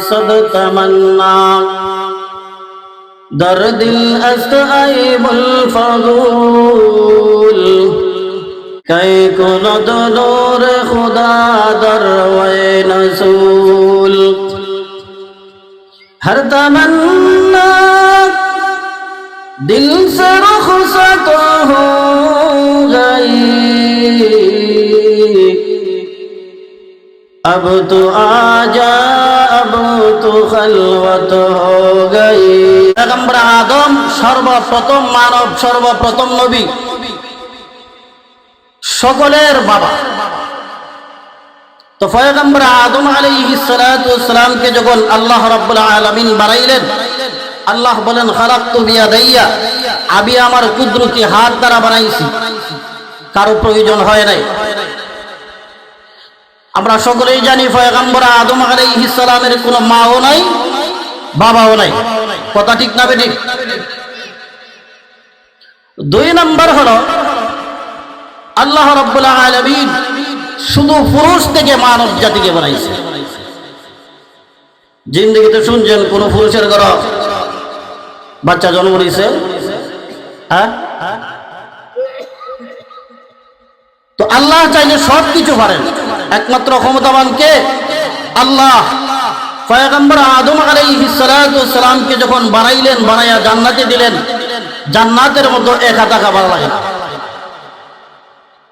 صد تمنا در دل است عیب الفضول کئی کند نور خدا در وی نزول ہر تمنا دل سے رخصت ہو گئی اب تو آجا اب তো খলওয়াত হো গই। পয়গম্বর আদম সর্বপ্রথম মানব, সর্বপ্রথম নবী, সকলের বাবা। তো পয়গম্বর আদম আলাইহিস সালাতু ওয়াস সালামকে যখন আল্লাহ রাব্বুল আলামিন বানাইলেন, আল্লাহ বলেন খালাকতু বিয়াদাইয়া, আমি আমার কুদরতি হাত দ্বারা বানাইছি, কারো প্রয়োজন হয় নাই। আমরা সকলেই জানি পয়গম্বর আদম আলাইহিস সালামের কোনো মাও নাই, বাবাও নাই। কথা ঠিক না বেঠিক? দুই নম্বর হলো আল্লাহ রাব্বুল আলামিন শুধু পুরুষ থেকে মানব জাতিকে বানাইছে। জিন্দেগিতে শুনছেন কোন পুরুষের ঘরে বাচ্চা জন্ম নিছে? হ্যাঁ, তো আল্লাহ চাইলে সব কিছু পারেন। একমাত্র ক্ষমতাবান কে? আল্লাহ। পয়গম্বর আদম আলাইহিস সালাতু ওয়াস সালামকে যখন বানাইলেন, বানায়া জান্নাতে দিলেন, জান্নাতের মধ্যে এক হাতা খাবার লাগে।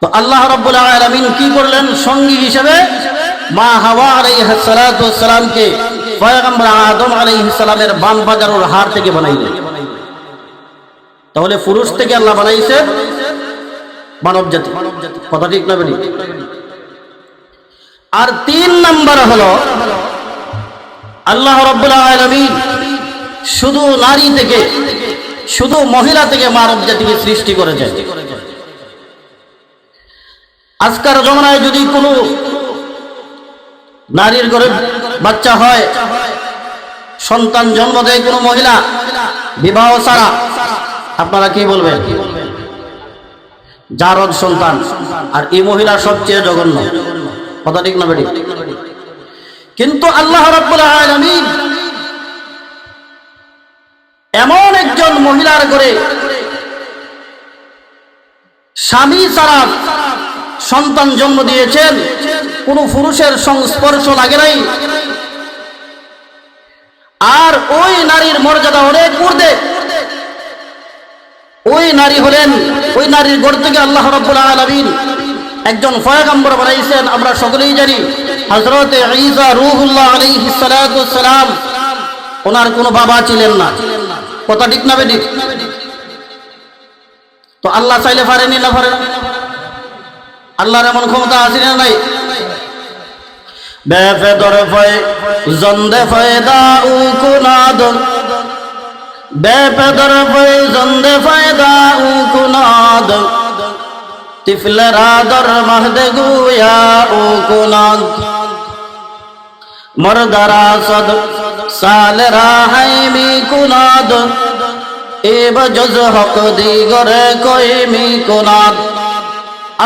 তো আল্লাহ রাব্বুল আলামিন কি করলেন? সঙ্গী হিসেবে মা হাওয়া আলাইহিস সালাতু ওয়াস সালামকে পয়গম্বর আদম আলাইহিস সালামের বাম পাজারোর হাড় থেকে বানাইলেন। তাহলে পুরুষ থেকে আল্লাহ বানাইছে মানব জাতি। কথা ঠিক না বেঠিক? আর তিন নম্বর হলো আল্লাহ রাব্বুল আলামিন শুধু নারী থেকে, শুধু মহিলা থেকে মানব জাতিকে সৃষ্টি করেছেন। আজকের জমানায় যদি কোনো নারীর ঘরে বাচ্চা হয়, সন্তান জন্ম দেয় কোনো মহিলা বিবাহ ছাড়া, আপনারা কি বলবেন? জারদ সন্তান। আর এই মহিলা সবচেয়ে জঘন্য। কথা ঠিক না বেঠিক? কিন্তু আল্লাহ রাব্বুল আলামিন এমন একজন মহিলার ঘরে স্বামী ছাড়া সন্তান জন্ম দিয়েছেন, কোন পুরুষের সংস্পর্শ লাগে নাই। আর ওই নারীর মর্যাদা অনেক ঊর্ধ্বে। ওই নারী হলেন, ওই নারীর ঘর থেকে আল্লাহ রাব্বুল আলামিন একজন পয়গম্বর বানাইছেন। আমরা সকলেই জানি হযরত ঈসা রূহুল্লাহ আলাইহিস সালাতু ওয়াস সালাম, ওনার কোনো বাবা ছিলেন না। কথা ঠিক না বেঠিক? তো আল্লাহ চাইলে পারেনি না পারেন? আল্লাহর এমন ক্ষমতা আছে না নাই? বেফেদর ফয় জন্দে ফয়দা উ কুনাদ, বেফেদর ফয় জন্দে ফয়দা উ কুনাদ, তিফল রাদর মহদে গুয়া উ কুনাদ, মরদরা সদ সাল রাহাই মি কুনাদ, এব জজ হক দিগরে কই মি কুনাদ।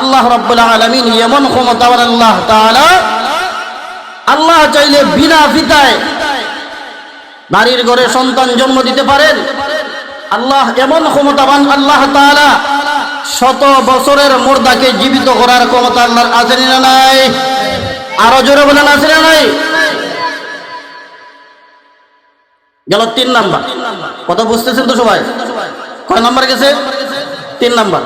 আল্লাহ রাব্বুল আলামিন এমন ক্ষমতাবান আল্লাহ তাআলা, আল্লাহ চাইলে বিনা ফিতায় নারীর ঘরে সন্তান জন্ম দিতে পারেন। আল্লাহ এমন ক্ষমতাবান আল্লাহ তাআলা, শত বছরের মুর্দাকে জীবিত করার ক্ষমতা আল্লাহর আছে না নাই? আরো জোরে বলেন আছে না নাই? গেল তিন নাম্বার। কথা বুঝতেছেন তো সবাই? কয় নাম্বার গেছে? তিন নাম্বার।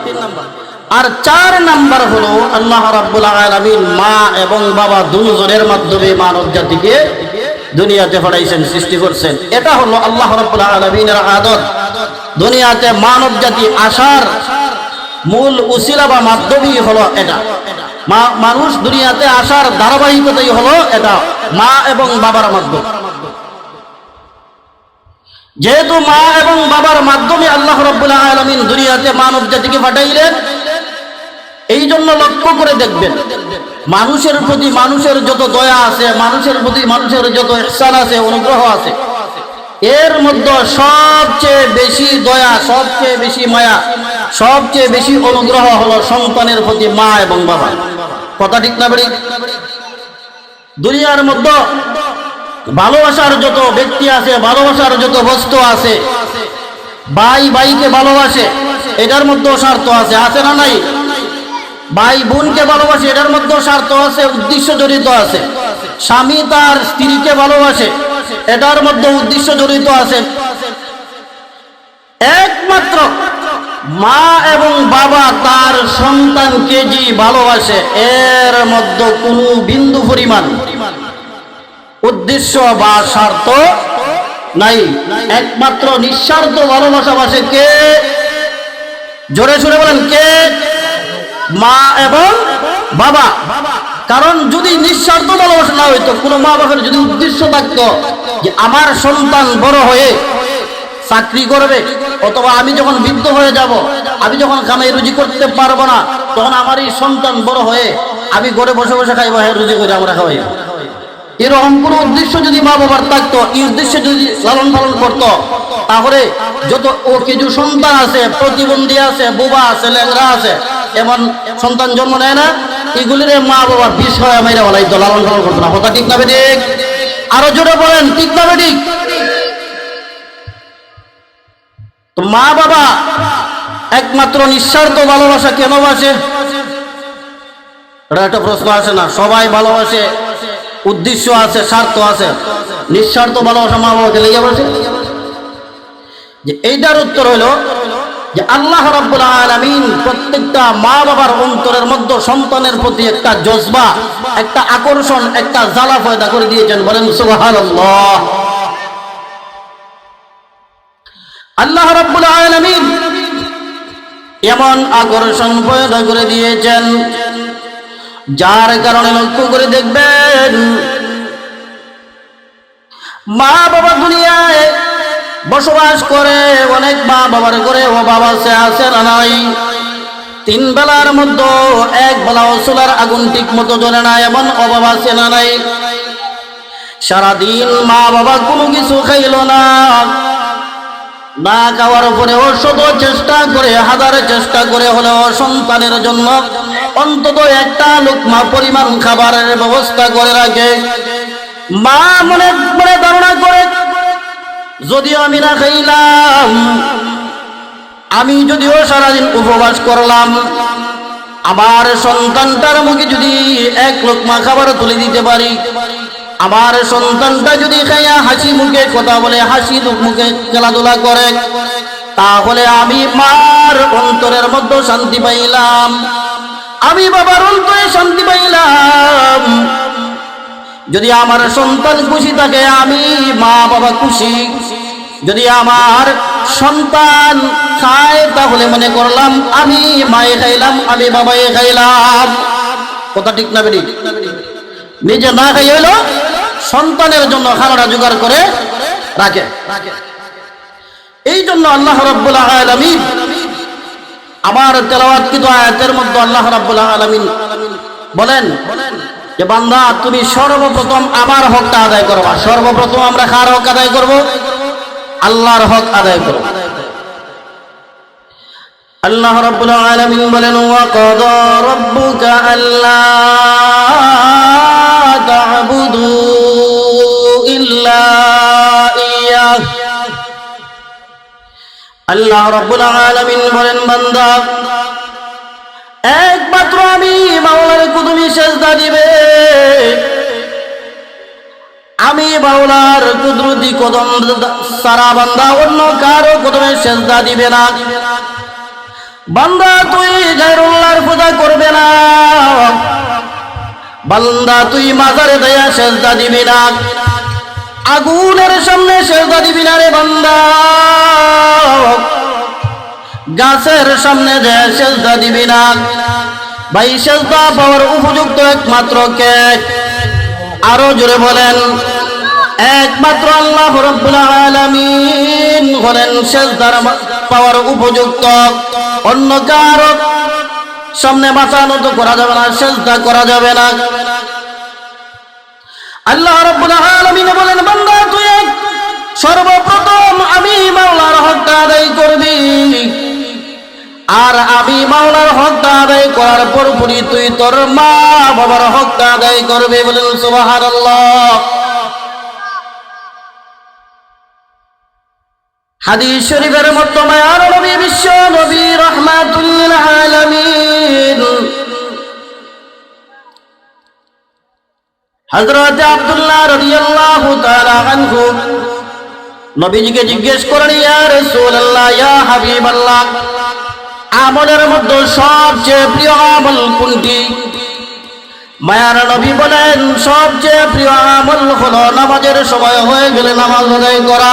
আর চার নাম্বার হলো আল্লাহ রাব্বুল আলামিন মা এবং বাবা দুজনের মাধ্যমে মানব জাতিকে দুনিয়াতে পাঠাইছেন, সৃষ্টি করছেন। এটা হলো আল্লাহ রাব্বুল আলামিনের আদত। দুনিয়াতে মানব জাতি আসার মূল উসিলা বা মাধ্যমই হলো এটা। মানুষ দুনিয়াতে আসার ধারাবাহিকতাই হলো এটা, মা এবং বাবার মাধ্যম। যেহেতু মা এবং বাবার মাধ্যমে আল্লাহ রাব্বুল আলামিন দুনিয়াতে মানব জাতিকে পাঠাইলেন, এই জন্য লক্ষ্য করে দেখবেন মানুষের প্রতি মানুষের যত দয়া আছে, মানুষের প্রতি মানুষের যত ইহসান আছে, অনুগ্রহ আছে, এর মধ্যে সবচেয়ে বেশি দয়া, সবচেয়ে বেশি মায়া, সবচেয়ে বেশি অনুগ্রহ হলো সন্তানের প্রতি মা এবং বাবা। কথা ঠিক না বেঠিক? দুনিয়ার মধ্যে ভালোবাসার যত ব্যক্তি আছে, ভালোবাসার যত বস্তু আছে, ভাই ভাইকে ভালোবাসে, এটার মধ্যেও স্বার্থ আছে, আছে না নাই? ভাই বোনকে ভালোবাসে, এটার মধ্যেও স্বার্থ আছে, উদ্দেশ্য জড়িত আছে। স্বামী তার স্ত্রীকে ভালোবাসে, এটার মধ্যে উদ্দেশ্য জড়িত আছে। একমাত্র মা এবং বাবা তার সন্তানকে যে ভালোবাসে, এর মধ্যে কোনো বিন্দু পরিমাণ উদ্দেশ্য বা স্বার্থ নাই। একমাত্র নিঃস্বার্থ ভালোবাসা বাসে কে? জোরে সুরে বলেন কে? মা এবং বাবা। কারণ যদি নিঃস্বার্থ ভালোবাসা না হইতো, কোনো মা বাবার যদি উদ্দেশ্য থাকতো যে আমার সন্তান বড় হয়ে চাকরি করবে, অথবা আমি যখন বৃদ্ধ হয়ে যাব, আমি যখন কামাই রুজি করতে পারবো না, তখন আমার এই সন্তান বড় হয়ে আমি ঘরে বসে বসে খাইব, হ্যাঁ রুজি করে আমরা খাওয়াই, এরকম কোন উদ্দেশ্য যদি মা বাবার থাকতো, এই উদ্দেশ্যে যদি লালন পালন করতো, তাহলে যত ও কিছু সন্তান আছে, প্রতিবন্ধী আছে, বোবা আছে, ল্যাংরা আছে, এমন সন্তান জন্ম নেয় না, এগুলির মা বাবার বিষয় মেরে বলাইতো, লালন পালন করতো না। কথা ঠিক না বেঠিক? আরো জোরে বলেন ঠিক না বেঠিক? তো মা বাবা একমাত্র নিঃস্বার্থ ভালোবাসা কেন বাসে? এটা একটা প্রশ্ন আসে না? সবাই ভালোবাসে, উদ্দেশ্য আছে, স্বার্থ আছে। নিঃস্বার্থ ভালোবাসা মা বাবাকে লেগে বসে, যে এইটার উত্তর হলো যে আল্লাহ রাব্বুল আলামিন প্রত্যেকটা মা বাবার অন্তরের মধ্যে সন্তানের প্রতি একটা জজবা, একটা আকর্ষণ, একটা জ্বালা পয়দা করে দিয়েছেন। বলেন সুবহানাল্লাহ। আল্লাহ রাব্বুল আলামিন এমন আকর্ষণ পয়দা করে দিয়েছেন, যার কারণে লক্ষ্য করে দেখবেন মা বাবা দুনিয়ায় বসবাস করে, অনেক মা বাবার করে ও বাবা সে আছে না নাই? 3 বেলার মধ্যে 1 বেলা চুলার আগুন ঠিক মতো জ্বলে না, এমন অভাব আছে না নাই? সারাদিন মা বাবা কোনো কিছু খাইল না, না খাওয়ার পরেও শত চেষ্টা করে, হাজার চেষ্টা করে হলেও সন্তানের জন্য অন্তত একটা লুকমা পরিমাণ খাবারের ব্যবস্থা করে রাখে। মা মনে মনে ধারণা করে, যদিও আমি না খাইলাম, আমি যদিও সারাদিন উপবাস করলাম, আমার সন্তানটার মুখে যদি 1 লোকমা খাবার তুলে দিতে পারি, আমার সন্তানটা যদি খাইয়া হাসি মুখে কথা বলে, হাসি মুখে খেলাধুলা করে, তাহলে আমি মার অন্তরের মধ্যে শান্তি পাইলাম, আমি বাবার অন্তরে শান্তি পাইলাম। যদি আমার সন্তান খুশি থাকে, আমি মা বাবা খুশি। যদি আমার সন্তান খায়, তাহলে মনে করলাম আমি মায়ে খাইলাম, আমি বাবায়ে খাইলাম। কথা ঠিক না বেটি? নিজে না খাই হইলো সন্তানের জন্য খানাটা জোগাড় করে রাখে। এই জন্য আল্লাহ রাব্বুল আলামিন আমার তেলাওয়াতকৃত আয়াতের মধ্যে আল্লাহ রাব্বুল আলামিন বলেন যে বান্দা, তুমি সর্বপ্রথম আমার হকটা আদায় করবা। সর্বপ্রথম আমরা কার হক আদায় করব? আল্লাহর হক আদায় করব। আল্লাহ রাব্বুল আলামিন বলেন, ওয়া কাদা রাব্বুকা আল্লা তা'বুদু ইল্লা ইয়্যাহ। আল্লাহ রাব্বুল আলামিন বলেন, বান্দা একমাত্র আমি মাওলার তুমি সেজদা দিবে। আমি মাওলার কুদরতি কদম সারা বান্দা অন্য কারো কদমে সেজদা দিবে না। বান্দা তুই গায়রুল্লাহর পূজা করবে না, বান্দা তুই মাজারে দেয়া সেজদা দিবি না, আগুনের সামনে সেজদা দিবি না রে বান্দা, গাছের সামনে যে সেজদা দিবি না। ভাই সেজদা পাওয়ার উপযুক্ত একমাত্র কে? আরো জোরে বলেন, একমাত্র আল্লাহ রাব্বুল আলামিন হলেন সেজদার পাওয়ার উপযুক্ত। অন্য কারো সামনে মাথা নত করা যাবে না, সেজদা করা যাবে না। আল্লাহ রাব্বুল আলামিন বলেন, বান্দা তুই সর্বপ্রথম আমি মাওলার হকটা আদায় করবি, আর আমি মাওলার হকটা আদায় করার পরপরই তুই তোর মা বাবার হকটা আদায় করবি। বলেন সুবহানাল্লাহ। হাদিস শরীফের মধ্যে মায়ার নবী বিশ্ব নবী রাহমাতুল লিল আলামিন হযরত আব্দুল্লাহ রাদিয়াল্লাহু তাআলা আনহু নবীজিকে জিজ্ঞেস করেন, ইয়া রাসূলুল্লাহ, ইয়া হাবিবাল্লাহ, আমলের মধ্যে সবচেয়ে প্রিয় আমল কোনটি? মায়ার নবী বলেন, সবচেয়ে প্রিয় আমল হলো নামাজের সময় হয়ে গেলে নামাজ আদায় করা।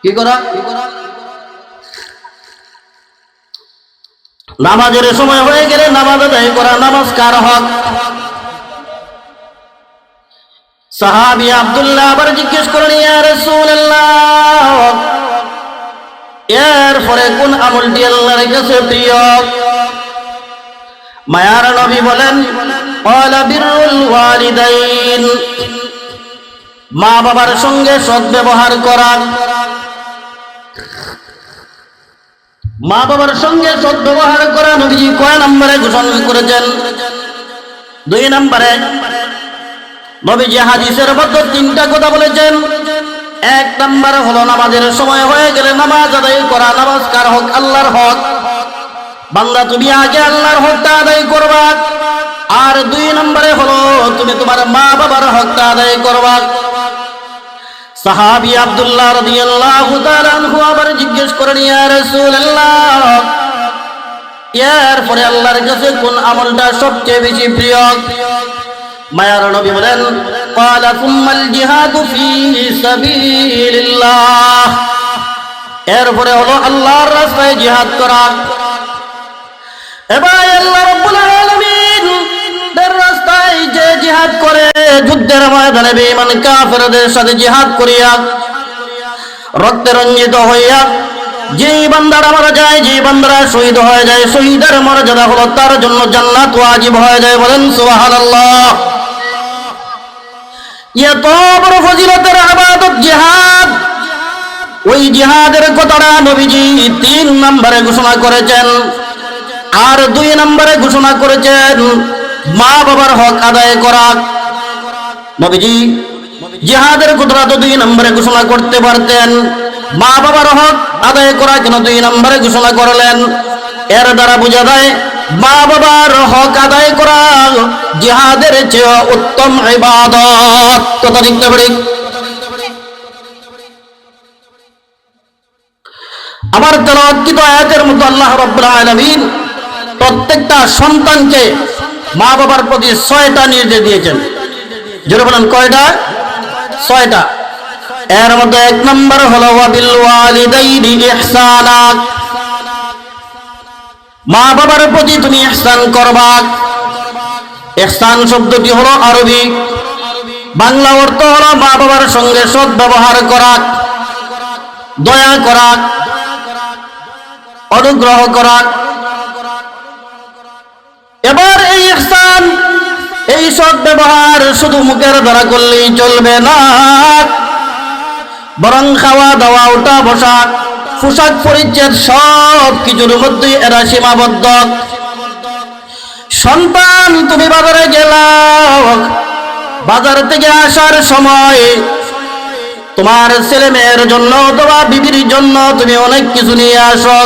কি করা? নামাজের সময় হয়ে গেলে নামাজ আদায় করা। নামাজ কার হক? সাহাবী আব্দুল্লাহ আবার জিজ্ঞেস করেন, ইয়া রাসূলুল্লাহ, এরপরে কোন আমলটি আল্লাহর কাছে প্রিয়? মায়ার নবী বলেন, ক্বালা বিররুল ওয়ালিদাইন, মা বাবার সঙ্গে সদ্ব্যবহার করা। মা বাবার সঙ্গে সদ্ব্যবহার করা নবীজি কয় নম্বরে ঘোষণা করেছেন? 2 নম্বরে। নবীজি হাদিসের মধ্যে 3টা কথা বলেছেন। 1 নম্বর হলো নামাজের সময় হয়ে গেলে নামাজ আদায় করা। নামাজ কার হক? আল্লাহর হক। বান্দা তুমি আগে আল্লাহর হকটা আদায় করবা, আর 2 নম্বরে হলো তুমি তোমার মা বাবার হকটা আদায় করবা। সাহাবী আব্দুল্লাহ রাদিয়াল্লাহু তাআলা আনহু আবার জিজ্ঞেস করেন, ইয়া রাসূলুল্লাহ, এরপরে আল্লাহর কাছে কোন আমলটা সবচেয়ে বেশি প্রিয়? মায়ার নবী বলেন, ক্বালা সুম্মাল জিহাদু ফী সাবিলিল্লাহ, এরপরে হলো আল্লাহর রাস্তায় জিহাদ করা। এবার আল্লাহ রাব্বুল আলামিন এর রাস্তায় যে জিহাদ করে, যুদ্ধের ময়দানে বেঈমান কাফেরদের সাথে জিহাদ করিয়া রক্তে রঞ্জিত হইয়া যেই বান্দারা মারা যায়, যেই বান্দারা শহীদ হয়ে যায়, শহীদের মর্যাদা হলো তার জন্য জান্নাত ওয়াজিব হয়ে যায়। বলেন সুবহানাল্লাহ। এত বড় ফজিলতের ইবাদত জিহাদ, ওই জিহাদের কথাটা নবীজি 3 নম্বরে ঘোষণা করেছেন, আর 2 নম্বরে ঘোষণা করেছেন মা বাবার হক আদায় করা। নবীজি জিহাদের কথাটা তো 2 নম্বরে ঘোষণা করতে পারতেন, মা বাবার হক আদায় করা কেন 2 নম্বরে ঘোষণা করলেন? এর দ্বারা বোঝা যায় মা বাবার হক আদায় করা জিহাদের চেয়ে উত্তম ইবাদত। কথা ঠিক না ঠিক? আমার তেলাওয়াতকৃত আয়াতের মধ্যে আল্লাহ রাব্বুল আলামিন প্রত্যেকটা সন্তানকে মা বাবার প্রতি 6টা নির্দেশ দিয়েছেন। জোরে বলেন, কয়টা? 6টা। এর মধ্যে 1 নম্বর হলো ওয়াবিল ওয়ালিদাইনি ইহসানা, মা বাবার প্রতি তুমি ইহসান করবা। ইহসান শব্দটি হলো আরবি, বাংলা অর্থ হলো মা বাবার সঙ্গে সদ্ব্যবহার করা, দয়া করা, অনুগ্রহ করা। এবার এই ইহসান, এই সদ্ব্যবহার শুধু মুখের দ্বারা করলেই চলবে না, বরং খাওয়া দাওয়া, উঠা বসা, পোশাক পরিচ্ছদ সব কিছুর মধ্যেই এরা সীমাবদ্ধ। সন্তান তুমি বাজারে গেলা, বাজার থেকে আসার সময় তোমার ছেলে মেয়ের জন্য অথবা বিবির জন্য তুমি অনেক কিছু নিয়ে আসো,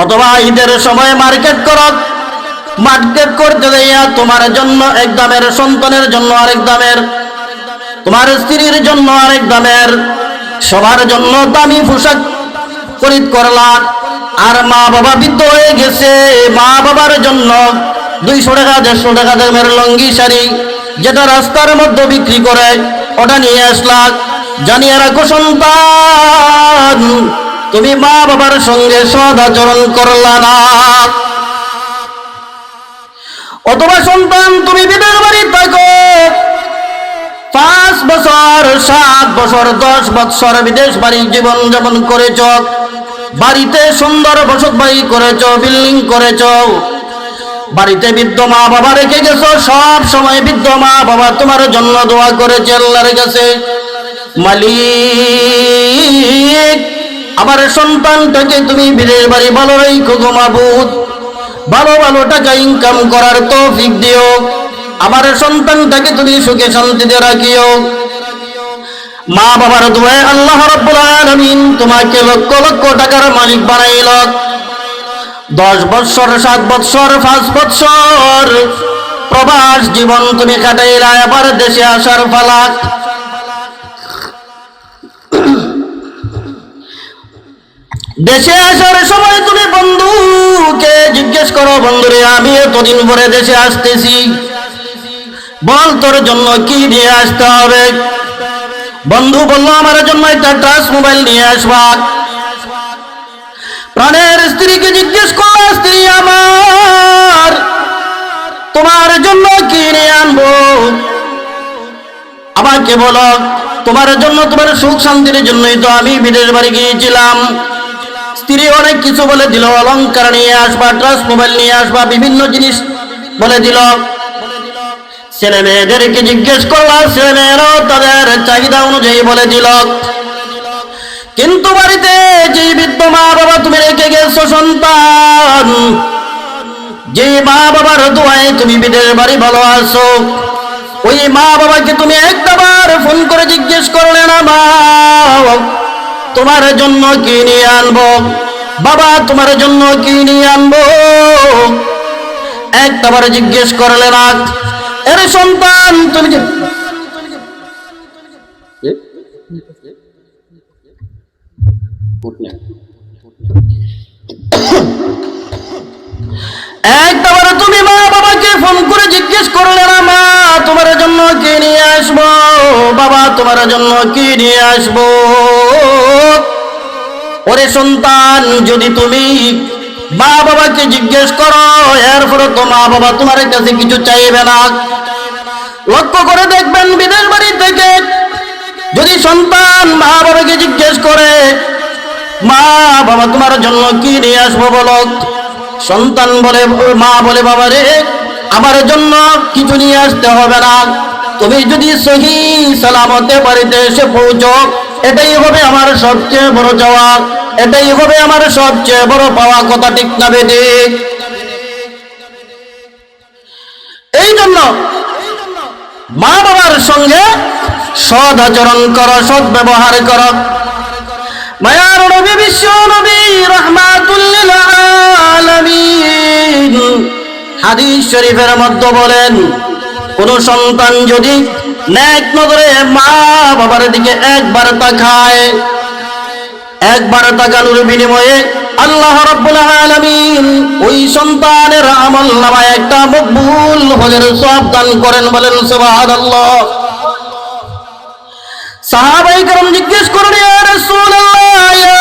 অথবা ঈদের সময় মার্কেট করো, মার্কেট করতে যাইয়া তোমার জন্য এক দামের, সন্তানের জন্য আরেক দামের, তোমার স্ত্রীর জন্য আরেক দামের, সবার জন্য দামি পোশাক খরিদ করলা। আর মা বাবা বৃদ্ধ হয়ে গেছে, মা বাবার জন্য 200 টাকা 150 টাকা দামের লঙ্গি শাড়ি, যেটা রাস্তার মধ্যে বিক্রি করে, ওটা নিয়ে আসলা। জানিয়ে রাখো সন্তান, তুমি মা বাবার সঙ্গে সদাচরণ করলা না। অথবা সন্তান তুমি বিদেশ বাড়ি থাকো, 5 বছর 7 বছর 10 বছর বিদেশ বাড়ি জীবন যাপন করেছ, বাড়িতে সুন্দর বসত বাড়ি করেছ, বিল্ডিং করেছ, বাড়িতে বৃদ্ধ মা বাবা রেখে গেছো, সব সময় বৃদ্ধ মা বাবা তোমার জন্য দোয়া করেছে আল্লাহর কাছে, মালিক আমার সন্তানটাকে তুমি বিদেশ বাড়ি ভালো রাখো গো মাবুদ, ভালো ভালো টাকা ইনকাম করার তৌফিক দিও, আমার সন্তানটাকে তুমি সুখে শান্তিতে রাখিও। মা বাবার দোয়ায় আল্লাহ রাব্বুল আলামিন তোমাকে লক্ষ লক্ষ টাকার মালিক বানাইল। 10 বছর, 7 বছর, 5 বছর প্রবাস জীবন তুমি কাটাইলা, আবার দেশে আসার পালা। দেশে আসার সময় তুমি বন্ধুকে জিজ্ঞেস করো, বন্ধুরে আমি এতদিন পরে দেশে আসতেছি, বল তোর জন্য কি নিয়ে আসতে হবে? বন্ধু বললো, আমার জন্য একটা টাচ মোবাইল নিয়ে আসবা। প্রাণের স্ত্রীকে জিজ্ঞেস করো, স্ত্রী আমার তোমার জন্য কি নিয়ে আনবো? আমাকে বলো, তোমার জন্য, তোমার সুখ শান্তির জন্যই তো আমি বিদেশ বাড়ি গিয়েছিলাম। স্ত্রী অনেক কিছু বলে দিল, অলংকার নিয়ে আসবা, টাচ মোবাইল নিয়ে আসবা, বিভিন্ন জিনিস বলে দিল। ছেলে মেয়েদেরকে জিজ্ঞেস করলাম, ছেলে মেয়েরাও তাদের চাহিদা অনুযায়ী বলে দিল। কিন্তু বাড়িতে যে বৃদ্ধ মা বাবা তুমি রেখে গেছো সন্তান, যে মা বাবার দোয়ায় তুমি বিদেশ বাড়ি ভালো আছো, ওই মা বাবাকে তুমি একবার ফোন করে জিজ্ঞেস করলে না, মা তোমার জন্য কি নিয়ে আনবো? বাবা তোমার জন্য কি নিয়ে আনবো? একবার জিজ্ঞেস করলে না। এর সন্তান তুমি একবার তুমি মা বাবাকে ফোন করে জিজ্ঞেস করলে না, মা তোমার জন্য কি নিয়ে আসবো? বাবা তোমার জন্য কি নিয়ে আসবো? ওরে সন্তান, যদি তুমি মা বাবাকে জিজ্ঞেস করো, এরপরে তো মা বাবা তোমার কাছে কিছু চাইবে না। লক্ষ্য করে দেখবেন, বিদেশ বাড়ি থেকে যদি সন্তান মা বাবাকে জিজ্ঞেস করে, মা বাবা তোমার জন্য কি নিয়ে আসবো বলো, সন্তান বলে, মা বলে, বাবা রে আমার জন্য কিছু নিয়ে আসতে হবে না, তুমি যদি সহি সালামতে বাড়িতে এসে পৌঁছো, এটাই হবে আমার সবচেয়ে বড় চাওয়া, এটাই হবে আমার সবচেয়ে বড় পাওয়া। কথা ঠিক না বেঠিক? এই জন্য মা বাবার সঙ্গে সৎ আচরণ করো, সৎ ব্যবহার করো। মায়ার নবী, বিশ্ব নবী রাহমাতুল লিল আলামিন হাদিস শরীফের মধ্যে বলেন, কোন সন্তান যদি নেক নজরে মা বাবার দিকে একবার তাকায়, একবার তাকানোর বিনিময়ে আল্লাহ রাব্বুল আলামিন ওই সন্তানের আমলনামায় একটা মকবুল হজের সওয়াব দান করেন। বলেন সুবহানাল্লাহ। সাহাবায়ে কেরাম জিজ্ঞেস করেন, ইয়া রাসূলুল্লাহ, ইয়া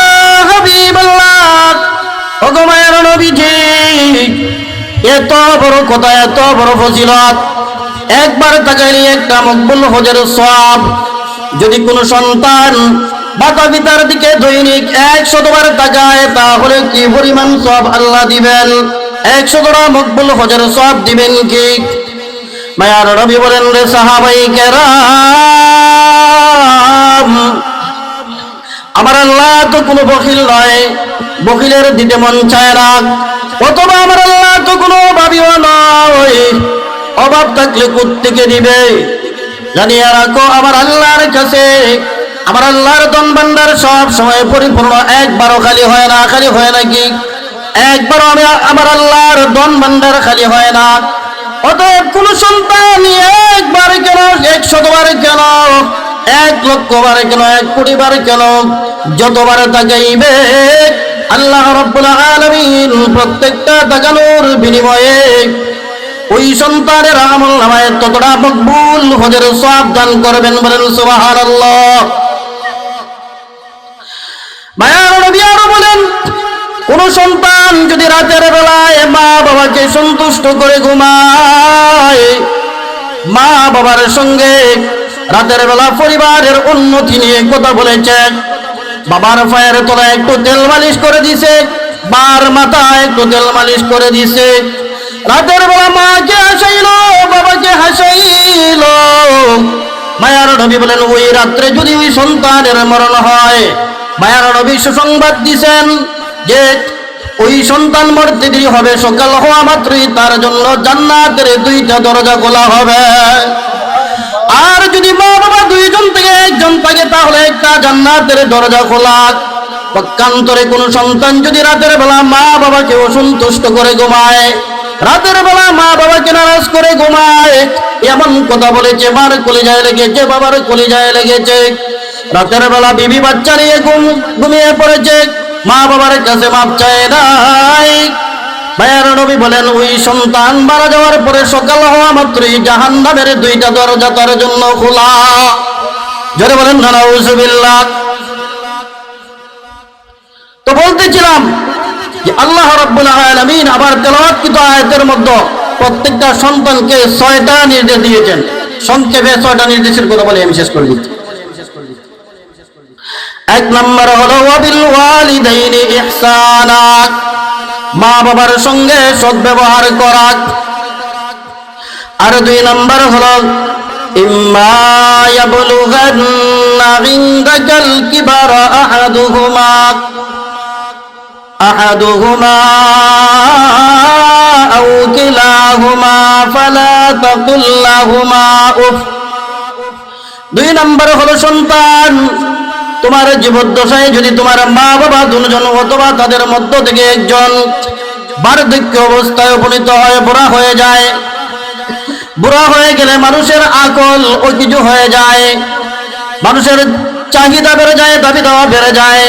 হাবিবাল্লাহ, ওগো মায়ের নবীজি, এত বড় কথা, এত বড় ফজিলত, একবার তাকাইলে একটা মকবুল হজের সওয়াব, যদি কোন সন্তান মাতা পিতার দিকে দৈনিক 100 বার তাকায়, তাহলে কি পরিমাণ সওয়াব আল্লাহ দিবেন? 100 বার মকবুল হজের সওয়াব দিবেন কি? মায়ার নবী বলেন, রে সাহাবায়ে কেরাম, আমার আল্লাহ তো কোনো বখিল নয়, বখিলের দিতে মন চায় না, অথবা আমার আল্লাহ তো কোনো অভাবীও নয়, অভাব থাকলে কোত্থেকে দিবে? জানিয়ে রাখো, আমার আল্লাহর কাছে, আমার আল্লাহর ধন ভান্ডার সব সময় পরিপূর্ণ, একবারও খালি হয় না। খালি হয় নাকি? একবারও আমার আল্লাহর ধন ভান্ডার খালি হয় না। অতএব কোন সন্তান একবার কেন, 100 বার কেন, 1 লক্ষ বার কেন, 1 কোটি বার কেন, যতবার তাকাইবে আল্লাহ রাব্বুল আলামিন প্রত্যেকটা তাকানোর বিনিময়ে ওই সন্তানের আমলনামায় ততটা মকবুল হজের সওয়াব দান করবেন। বলেন সুবহানাল্লাহ। মায়ার নবী আরো বলেন, কোন সন্তান যদি রাতের বেলায় মা বাবাকে সন্তুষ্ট করে ঘুমায়, মা বাবার সঙ্গে রাতের বেলা পরিবারের উন্নতি নিয়ে কথা বলেছেন, বাবার পায়ের তলায় একটু তেল মালিশ করে দিছে, বার মাথায় একটু তেল মালিশ করে দিছে, রাতের বেলা মাকে হাসাইলো, বাবাকে হাসাইলো, মায়ার নবী বলেন, ওই রাত্রে যদি ওই সন্তানের মরণ হয়, মায়ার নবী সুসংবাদ দিছেন যে ওই সন্তান মরতে দেরি হবে, সকাল হওয়া মাত্রই তার জন্য জান্নাতের 2টা দরজা খোলা হবে। আর যদি মা বাবা 2জন থেকে 1জন থাকে তাহলে একটা জান্নাতের দরজা খোলা। পক্ষান্তরে কোন সন্তান যদি রাতের বেলা মা বাবাকে অসন্তুষ্ট করে ঘুমায়, রাতের বেলা মা বাবাকে নারাজ করে ঘুমায়, এমন কথা বলেছে মার কলিজায় লেগেছে, বাবার কলিজায় লেগেছে, রাতের বেলা বিবি বাচ্চা নিয়ে ঘুমিয়ে পড়েছে, মা বাবার কাছে মাপ চায় নাই, ভাইয়ার নবী বলেন ওই সন্তান মারা যাওয়ার পরে সকাল হওয়া মাত্রই জাহান্নামের দুইটা দরজা তার জন্য খোলা। জোরে বলেন না নাউজুবিল্লাহ। তো বলতেছিলাম যে আল্লাহ রাব্বুল আলামিন আবার তেলাওয়াতকৃত আয়াতের মধ্যে প্রত্যেকটা সন্তানকে 6টা নির্দেশ দিয়েছেন। সংক্ষেপে 6টা নির্দেশের কথা বলে আমি শেষ করে দিচ্ছি। 1 নম্বর হলো ওয়াবিল ওয়ালিদাইনি ইহসানা, মা বাবার সঙ্গে সদ্ব্যবহার করা। আর 2 নম্বর হলো ইম্মা ইয়াবলুগান্না ইনদাকাল কিবারা আহাদুহুমা আও কিলাহুমা ফালা তাকুল লাহুমা উফ। 2 নম্বর হলো সন্তান, তোমার জীবদ্দশায় যদি তোমার মা বাবা দুজন অথবা তাদের মধ্য থেকে একজন বার্ধক্য অবস্থায় উপনীত হয়, বুড়া হয়ে যায়, বুড়া হয়ে গেলে মানুষের আকল ও কিছু হয়ে যায়, মানুষের চাহিদা বেড়ে যায়, দাবি দাওয়া বেড়ে যায়,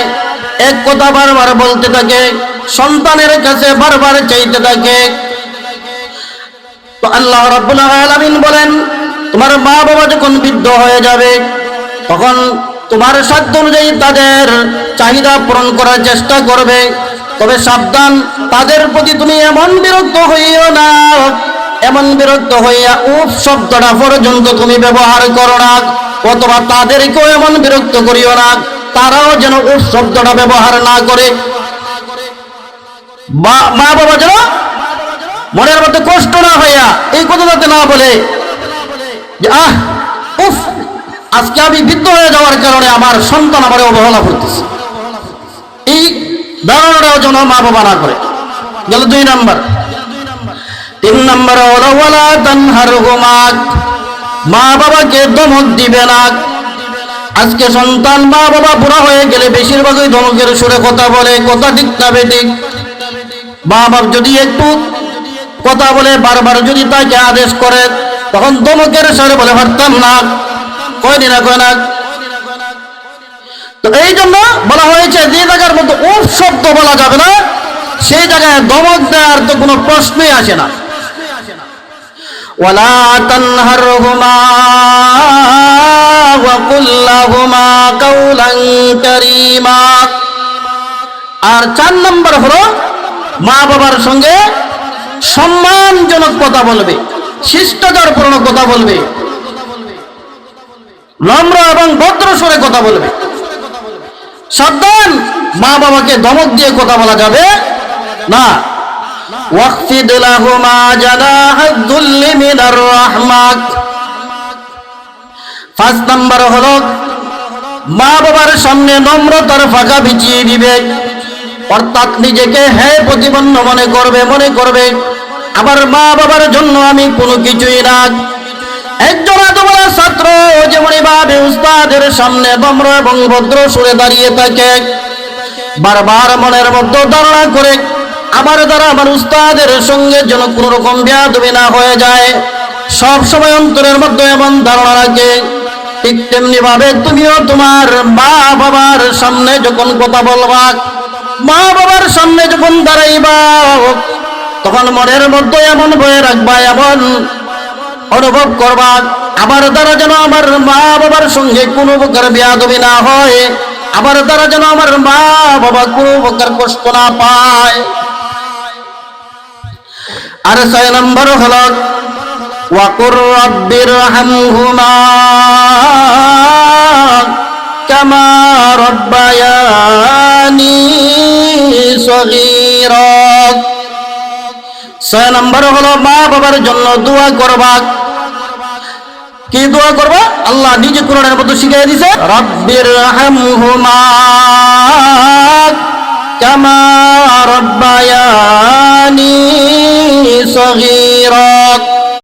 এক কথা বারবার বলতে থাকে, সন্তানের কাছে বারবার চাইতে থাকে। তো আল্লাহ রাব্বুল আলামিন বলেন তোমার মা বাবা যখন বৃদ্ধ হয়ে যাবে তখন তোমার সাধ্য অনুযায়ী তাদের চাহিদা পূরণ করার চেষ্টা করবে, তবে সাবধান, তাদের প্রতি তুমি এমন বিরক্ত হইও না, এমন বিরক্ত হইয়া উফ শব্দটা পর্যন্ত তুমি ব্যবহার করো না, অথবা তাদেরকেও এমন বিরক্ত করিও না তারাও যেন উফ শব্দটা ব্যবহার না করে। মা বাবা যেন মনের মধ্যে কষ্ট না হইয়া এই কথা যাতে না বলে যে আহ উফ আজকে আমি বৃদ্ধ হয়ে যাওয়ার কারণে আমার সন্তান আমার অবহেলা করতেছে, এই ধারণাটাও যেন মা বাবা না করে। গেল 2 নম্বর। 3 নম্বর হলো ওয়ালা তানহারহুমা, মা বাবাকে ধমক দিবে না। আজকে সন্তান মা বাবা বুড়া হয়ে গেলে বেশিরভাগই ধমকের সুরে কথা বলে, কথা ঠিক না বেঠিক। মা বাবা যদি একটু কথা বলে বারবার যদি তাকে আদেশ করে তখন ধমকের সুরে বলে পারতাম না, কয়নি না কয় না। তো এই জন্য বলা হয়েছে যে জায়গার মধ্যে উফ শব্দ বলা যাবে না সেই জায়গায় ধমক দেওয়ার তো কোনো প্রশ্নই আসে না। ওয়ালা তানহারহুমা ওয়া কুল লাহুমা কাওলান কারীমা। আর 4 নম্বর হলো মা বাবার সঙ্গে সম্মানজনক কথা বলবে, শিষ্টাচারপূর্ণ কথা বলবে, নম্র এবং ভদ্র স্বরে কথা বলবে। সাবধান, মা বাবাকে ধমক দিয়ে কথা বলা যাবে না। ওয়াখফিদ লাহুমা জানাহাদ যুল্লি মিনার রাহমাহ। 5 নম্বর হলো মা বাবার সামনে নম্রতার ফাঁকা বিছিয়ে দিবে, অর্থাৎ নিজেকে হে প্রতিপন্ন মনে করবে আবার মা বাবার জন্য আমি কোনো কিছুই না। একজন আদমরা ছাত্র যেমন ভাবে উস্তাদের সামনে নম্র এবং ভদ্র সুরে দাঁড়িয়ে থাকে, বারবার মনের মধ্যে ধারণা করে আমার দ্বারা আমার উস্তাদের সঙ্গে যেন কোন রকম বেয়াদবি না হয়ে যায়, সব সময় অন্তরের মধ্যে এমন ধারণা রাখে, ঠিক তেমনি ভাবে তুমিও তোমার মা বাবার সামনে যখন কথা বলবা, মা বাবার সামনে যখন দাঁড়াইবা তখন মনের মধ্যে এমন ভয় রাখবা, এমন অনুভব করবা আমার দ্বারা যেন আমার মা বাবার সঙ্গে কোনো প্রকার বেয়াদবি না হয়, আমার দ্বারা যেন আমার মা বাবা কোনো প্রকার কষ্ট না পায়। আর 6 নম্বর হলো ওয়াকুর রাব্বিরহামহুমা কামা রাব্বায়ানি সগীরা। 6 নম্বর হলো মা বাবার জন্য দোয়া করবা। কি দোয়া করবা? আল্লাহ নিজে কোরআনের মধ্যে শিখিয়ে দিয়েছে, রাব্বিরহামহুমা কামা রাব্বায়ানি সগীরা।